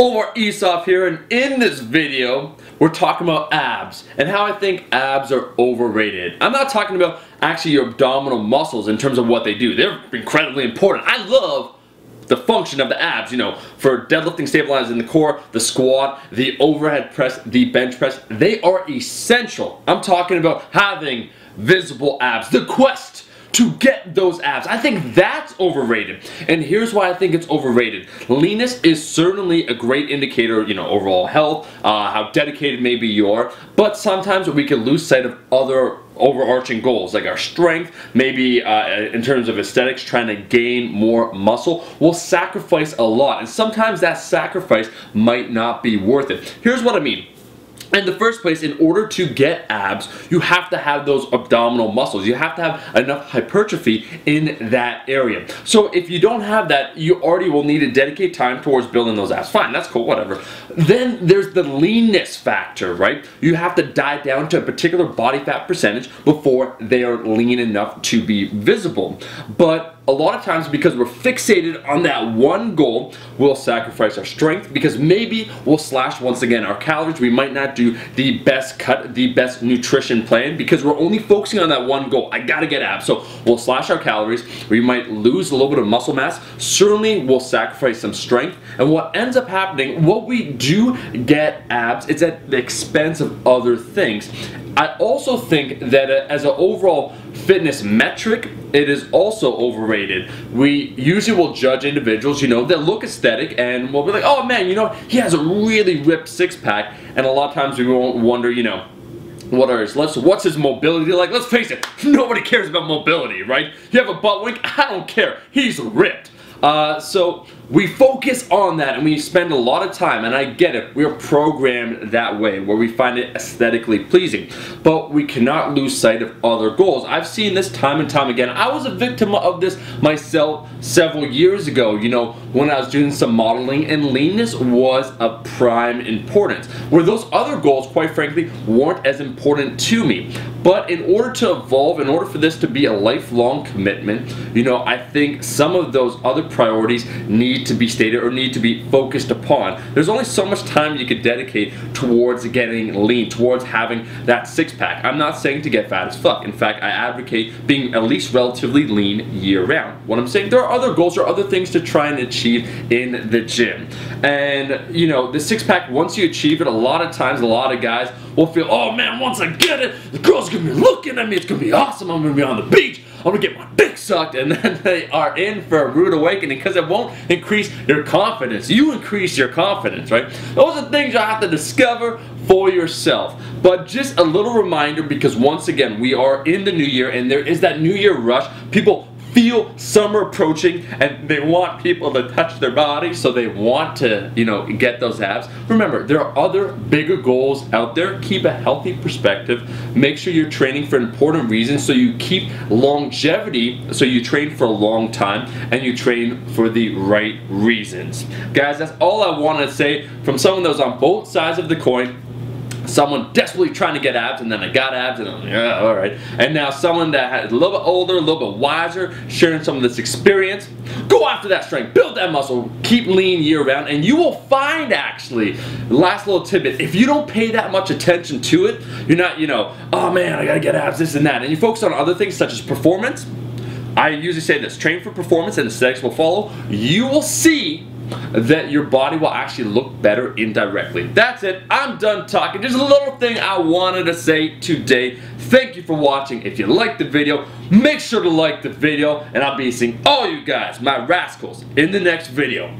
Or Esop here, and in this video we're talking about abs and how I think abs are overrated. I'm not talking about actually your abdominal muscles in terms of what they do. They're incredibly important. I love the function of the abs, you know, for deadlifting, stabilizing the core, the squat, the overhead press, the bench press. They are essential. I'm talking about having visible abs, the quest to get those abs. I think that's overrated. And here's why I think it's overrated. Leanness is certainly a great indicator, you know, overall health, how dedicated maybe you are, but sometimes we can lose sight of other overarching goals, like our strength, maybe in terms of aesthetics, trying to gain more muscle. We'll sacrifice a lot, and sometimes that sacrifice might not be worth it. Here's what I mean. In the first place, in order to get abs, you have to have those abdominal muscles. You have to have enough hypertrophy in that area. So if you don't have that, you already will need to dedicate time towards building those abs. Fine, that's cool, whatever. Then there's the leanness factor, right? You have to diet down to a particular body fat percentage before they are lean enough to be visible. But a lot of times, because we're fixated on that one goal, we'll sacrifice our strength, because maybe we'll slash once again our calories. We might not do the best cut, the best nutrition plan, because we're only focusing on that one goal. I gotta get abs. So we'll slash our calories. We might lose a little bit of muscle mass. Certainly we'll sacrifice some strength. And what ends up happening, what we do get abs, it's at the expense of other things. I also think that as an overall fitness metric, it is also overrated. We usually will judge individuals, you know, that look aesthetic, and we'll be like, oh man, you know, he has a really ripped six-pack, and a lot of times we won't wonder, you know, what's his mobility like? Let's face it, nobody cares about mobility, right? You have a butt wink, I don't care, he's ripped. So we focus on that, and we spend a lot of time, and I get it, we're programmed that way, where we find it aesthetically pleasing, but we cannot lose sight of other goals. I've seen this time and time again. I was a victim of this myself several years ago, you know, when I was doing some modeling, and leanness was of prime importance, where those other goals, quite frankly, weren't as important to me. But in order to evolve, in order for this to be a lifelong commitment, you know, I think some of those other priorities need to be stated or need to be focused upon. There's only so much time you could dedicate towards getting lean, towards having that six-pack. I'm not saying to get fat as fuck. In fact, I advocate being at least relatively lean year-round. What I'm saying, there are other goals or other things to try and achieve in the gym. And, you know, the six-pack, once you achieve it, a lot of times, a lot of guys will feel, oh man, once I get it, the girl's gonna be looking at me, it's gonna be awesome, I'm gonna be on the beach, I'm gonna get my dick sucked, and then they are in for a rude awakening, because it won't increase your confidence. You increase your confidence, right? Those are things you have to discover for yourself. But just a little reminder, because once again, we are in the new year, and there is that new year rush. People feel summer approaching, and they want people to touch their body, so they want to, you know, get those abs. Remember, there are other bigger goals out there. Keep a healthy perspective. Make sure you're training for important reasons, so you keep longevity, so you train for a long time, and you train for the right reasons. Guys, that's all I wanted to say from someone that was on both sides of the coin. Someone desperately trying to get abs, and then I got abs, and I'm like, yeah, alright. And now someone that had a little bit older, a little bit wiser, sharing some of this experience. Go after that strength, build that muscle, keep lean year round, and you will find, actually, last little tidbit, if you don't pay that much attention to it, you're not, you know, oh man, I gotta get abs, this and that, and you focus on other things such as performance. I usually say this, train for performance and aesthetics will follow. You will see that your body will actually look better indirectly. That's it. I'm done talking. Just a little thing I wanted to say today. Thank you for watching. If you liked the video, make sure to like the video, and I'll be seeing all you guys, my rascals, in the next video.